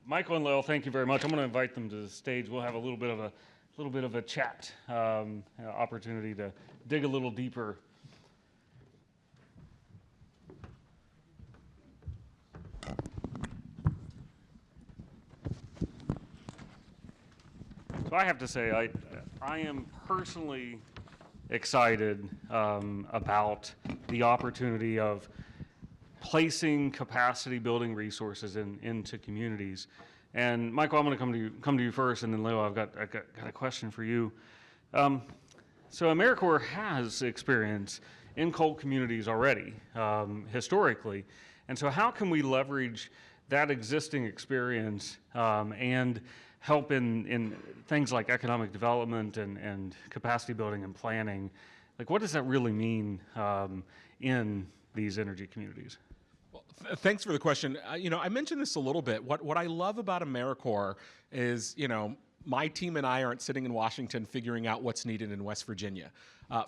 Michael and Lael, thank you very much. I'm going to invite them to the stage. We'll have a little bit of a chat, opportunity to dig a little deeper. So I have to say, I am personally excited about the opportunity of placing capacity building resources into communities. And Michael, I'm going to come to you first, and then Leo, I've got a question for you. So AmeriCorps has experience in coal communities already, historically. And so how can we leverage that existing experience and help in things like economic development and capacity building and planning? Like, what does that really mean in these energy communities? Well, thanks for the question. I mentioned this a little bit. What I love about AmeriCorps is, my team and I aren't sitting in Washington figuring out what's needed in West Virginia.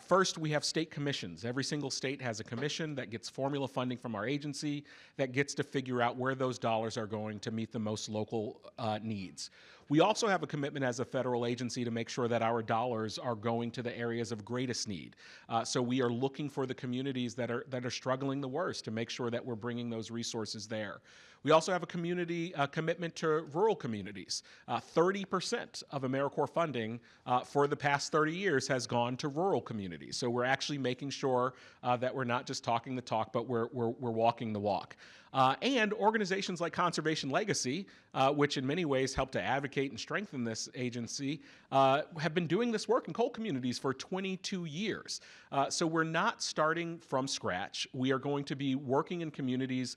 First, we have state commissions. Every single state has a commission that gets formula funding from our agency that gets to figure out where those dollars are going to meet the most local needs. We also have a commitment as a federal agency to make sure that our dollars are going to the areas of greatest need. So we are looking for the communities that are struggling the worst to make sure that we're bringing those resources there. We also have a community commitment to rural communities. 30% of AmeriCorps funding for the past 30 years has gone to rural communities. So we're actually making sure that we're not just talking the talk, but we're walking the walk. And organizations like Conservation Legacy, which in many ways help to advocate and strengthen this agency, have been doing this work in coal communities for 22 years. So we're not starting from scratch. We are going to be working in communities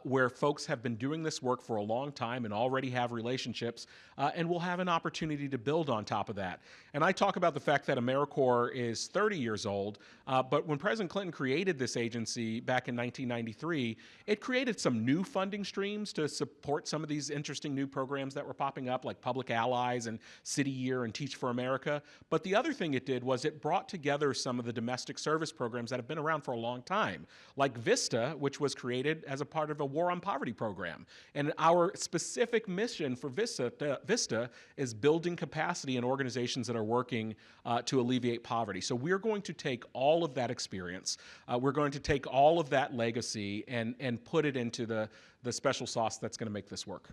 where folks have been doing this work for a long time and already have relationships, and we'll have an opportunity to build on top of that. And I talk about the fact that AmeriCorps is 30 years old, but when President Clinton created this agency back in 1993, it created some new funding streams to support some of these interesting new programs that were popping up, like Public Allies and City Year and Teach for America. But the other thing it did was it brought together some of the domestic service programs that have been around for a long time, like Vista, which was created as a part of a War on Poverty program. And our specific mission for Vista is building capacity in organizations that are working to alleviate poverty. So we're going to take all of that experience, we're going to take all of that legacy and put it into the special sauce that's going to make this work.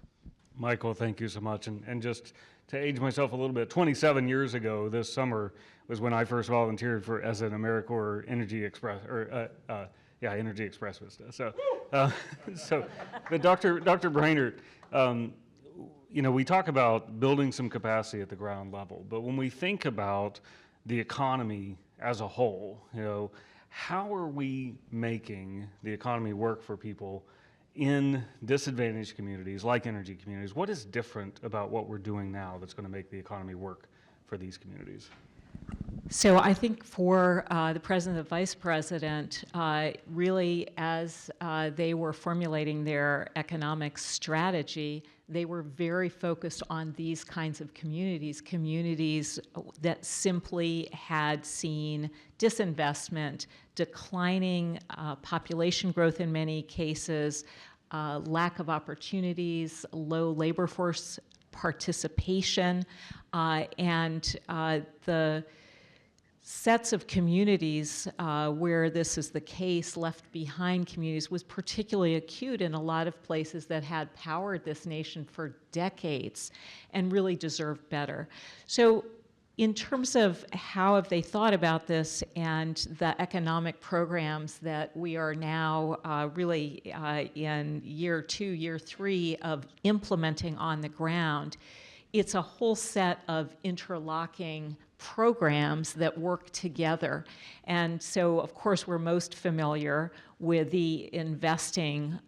Michael, thank you so much. And just to age myself a little bit, 27 years ago this summer was when I first volunteered as an AmeriCorps Energy Express, Energy Express Vista. So but Dr. Brainard, we talk about building some capacity at the ground level, but when we think about the economy as a whole, how are we making the economy work for people in disadvantaged communities like energy communities? What is different about what we're doing now that's going to make the economy work for these communities? So I think for the president and the vice president, really as they were formulating their economic strategy, they were very focused on these kinds of communities that simply had seen disinvestment, declining population growth in many cases, lack of opportunities, low labor force participation, and the sets of communities where this is the case, left behind communities, was particularly acute in a lot of places that had powered this nation for decades and really deserved better. So in terms of how have they thought about this and the economic programs that we are now really in year 2, year 3 of implementing on the ground, it's a whole set of americorps programs that work together. And so, of course, we're most familiar with the Investing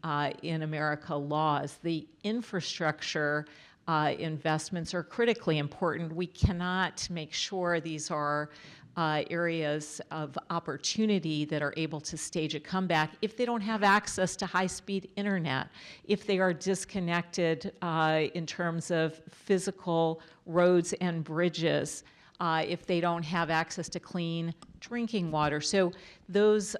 in America laws. The infrastructure investments are critically important. We cannot make sure these are areas of opportunity that are able to stage a comeback if they don't have access to high-speed internet, if they are disconnected in terms of physical roads and bridges, if they don't have access to clean drinking water. So those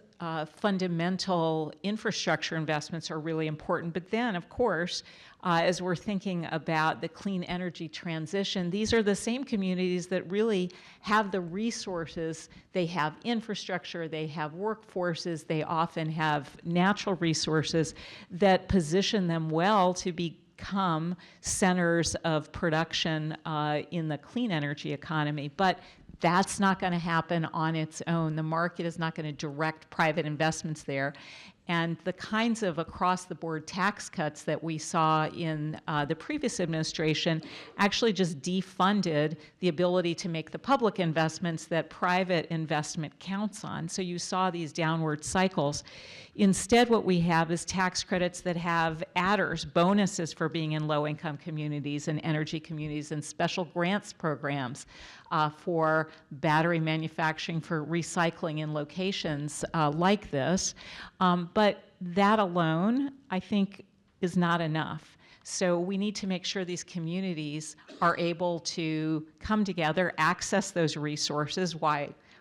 fundamental infrastructure investments are really important. But then, of course, as we're thinking about the clean energy transition, these are the same communities that really have the resources. They have infrastructure, they have workforces, they often have natural resources that position them well to become centers of production in the clean energy economy. But that's not going to happen on its own. The market is not going to direct private investments there. And the kinds of across-the-board tax cuts that we saw in the previous administration actually just defunded the ability to make the public investments that private investment counts on. So you saw these downward cycles. Instead, what we have is tax credits that have adders, bonuses for being in low-income communities and energy communities, and special grants programs for battery manufacturing, for recycling in locations like this. But that alone, I think, is not enough. So we need to make sure these communities are able to come together, access those resources,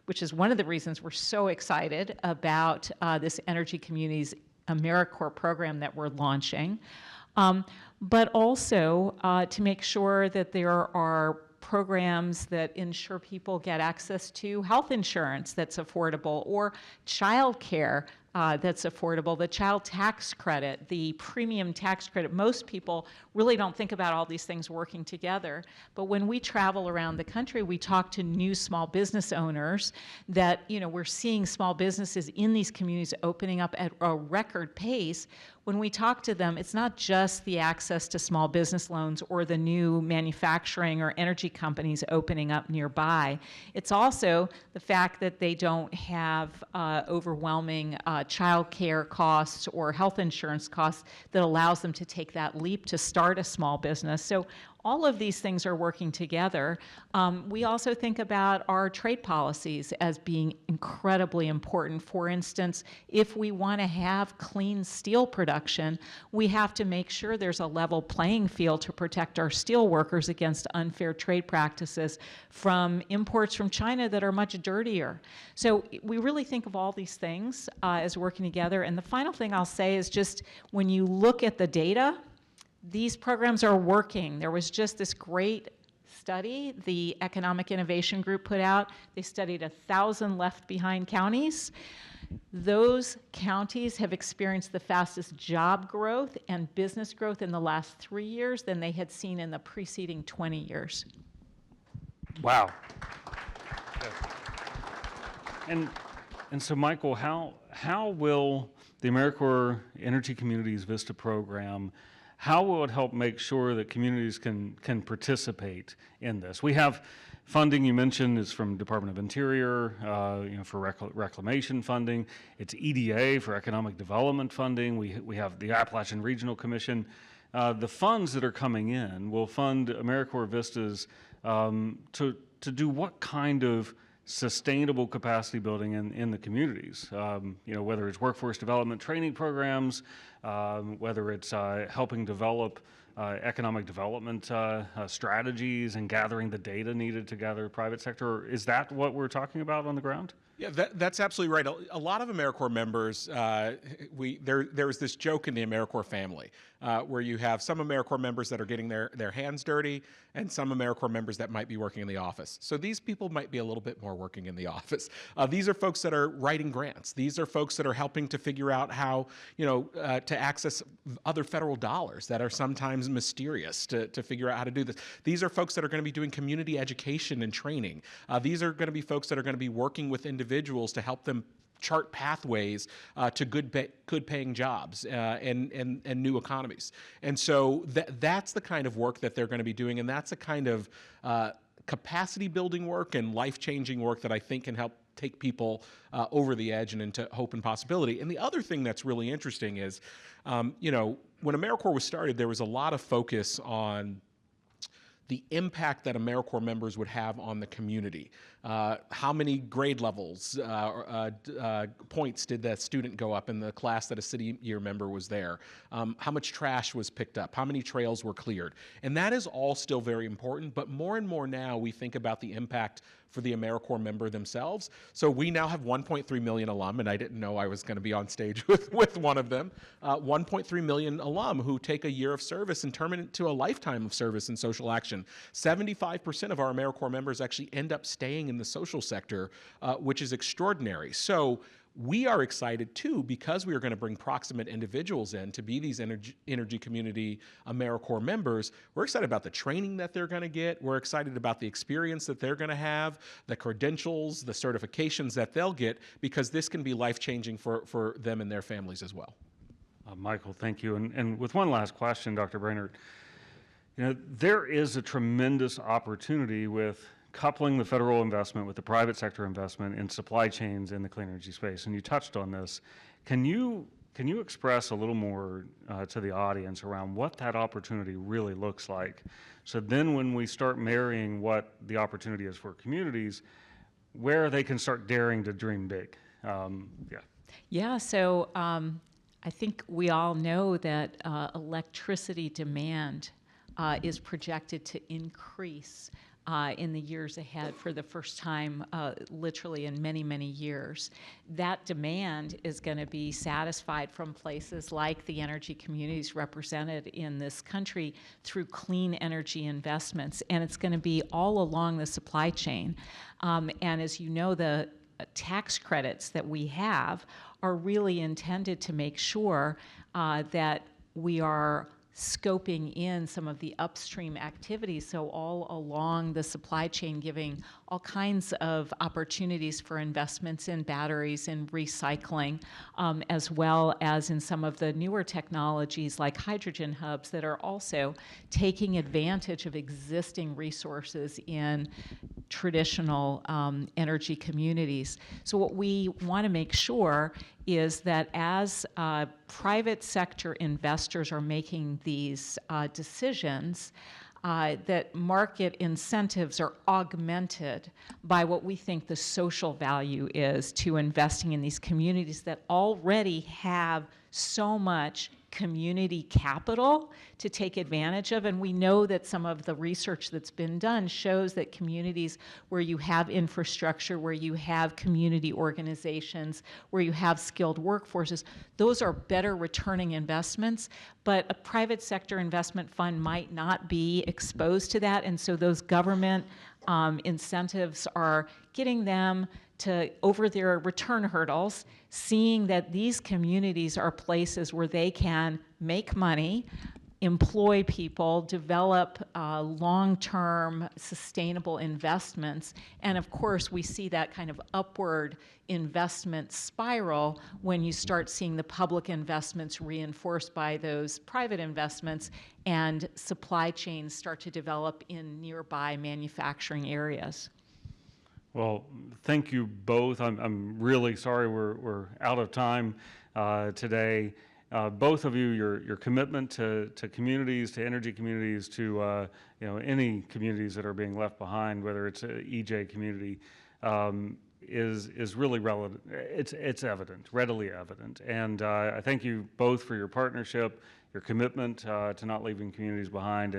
which is one of the reasons we're so excited about this Energy Communities AmeriCorps program that we're launching. But also to make sure that there are programs that ensure people get access to health insurance that's affordable, or child care that's affordable, the child tax credit, the premium tax credit. Most people really don't think about all these things working together. But when we travel around the country, we talk to new small business owners that, we're seeing small businesses in these communities opening up at a record pace. When we talk to them, it's not just the access to small business loans or the new manufacturing or energy companies opening up nearby. It's also the fact that they don't have overwhelming child care costs or health insurance costs that allows them to take that leap to start a small business. So all of these things are working together. We also think about our trade policies as being incredibly important. For instance, if we want to have clean steel production, we have to make sure there's a level playing field to protect our steel workers against unfair trade practices from imports from China that are much dirtier. So we really think of all these things as working together. And the final thing I'll say is just when you look at the data, these programs are working. There was just this great study the Economic Innovation Group put out. They studied 1,000 left-behind counties. Those counties have experienced the fastest job growth and business growth in the last 3 years than they had seen in the preceding 20 years. Wow. And so, Michael, how will the AmeriCorps Energy Communities Vista program, how will it help make sure that communities can participate in this? We have funding, you mentioned, is from Department of Interior, for reclamation funding. It's EDA for economic development funding. We have the Appalachian Regional Commission. The funds that are coming in will fund AmeriCorps Vistas to do what kind of sustainable capacity building in the communities, whether it's workforce development training programs, whether it's helping develop economic development strategies and gathering the data needed to gather private sector. Is that what we're talking about on the ground? Yeah, that's absolutely right. A lot of AmeriCorps members, there's this joke in the AmeriCorps family where you have some AmeriCorps members that are getting their hands dirty and some AmeriCorps members that might be working in the office. So these people might be a little bit more working in the office. These are folks that are writing grants. These are folks that are helping to figure out how, to access other federal dollars that are sometimes mysterious to figure out how to do this. These are folks that are going to be doing community education and training. These are going to be folks that are going to be working with individuals to help them chart pathways to good paying jobs and new economies. And so that's the kind of work that they're going to be doing, and that's the kind of capacity building work and life-changing work that I think can help take people over the edge and into hope and possibility. And the other thing that's really interesting is, when AmeriCorps was started, there was a lot of focus on the impact that AmeriCorps members would have on the community. How many grade levels, points did that student go up in the class that a city year member was there? How much trash was picked up? How many trails were cleared? And that is all still very important, but more and more now we think about the impact for the AmeriCorps member themselves. So we now have 1.3 million alum, and I didn't know I was going to be on stage with one of them, 1.3 million alum who take a year of service and turn it into a lifetime of service in social action. 75% of our AmeriCorps members actually end up staying in the social sector, which is extraordinary. So we are excited too, because we are going to bring proximate individuals in to be these energy community AmeriCorps members. We're excited about the training that they're going to get. We're excited about the experience that they're going to have, the credentials, the certifications that they'll get, because this can be life-changing for them and their families as well. Michael, thank you. And with one last question, Dr. Brainard, there is a tremendous opportunity with coupling the federal investment with the private sector investment in supply chains in the clean energy space, and you touched on this. Can you express a little more to the audience around what that opportunity really looks like? So then when we start marrying what the opportunity is for communities, where they can start daring to dream big. Yeah, so I think we all know that electricity demand is projected to increase in the years ahead for the first time, literally in many, many years. That demand is going to be satisfied from places like the energy communities represented in this country through clean energy investments, and it's going to be all along the supply chain. And as you know, the tax credits that we have are really intended to make sure that we are scoping in some of the upstream activities, so all along the supply chain, giving all kinds of opportunities for investments in batteries and recycling, as well as in some of the newer technologies like hydrogen hubs that are also taking advantage of existing resources in traditional energy communities. So what we want to make sure is that as private sector investors are making these decisions, that market incentives are augmented by what we think the social value is to investing in these communities that already have so much community capital to take advantage of. And we know that some of the research that's been done shows that communities where you have infrastructure, where you have community organizations, where you have skilled workforces, those are better returning investments. But a private sector investment fund might not be exposed to that. And so those government incentives are getting them to over their return hurdles, seeing that these communities are places where they can make money, employ people, develop long-term sustainable investments. And of course, we see that kind of upward investment spiral when you start seeing the public investments reinforced by those private investments and supply chains start to develop in nearby manufacturing areas. Well, thank you both. I'm really sorry we're out of time today. Both of you, your commitment to communities, to energy communities, to any communities that are being left behind, whether it's an EJ community, is really relevant. It's evident, readily evident. And I thank you both for your partnership, your commitment to not leaving communities behind,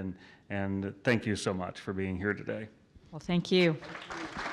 and thank you so much for being here today. Well, thank you. Thank you.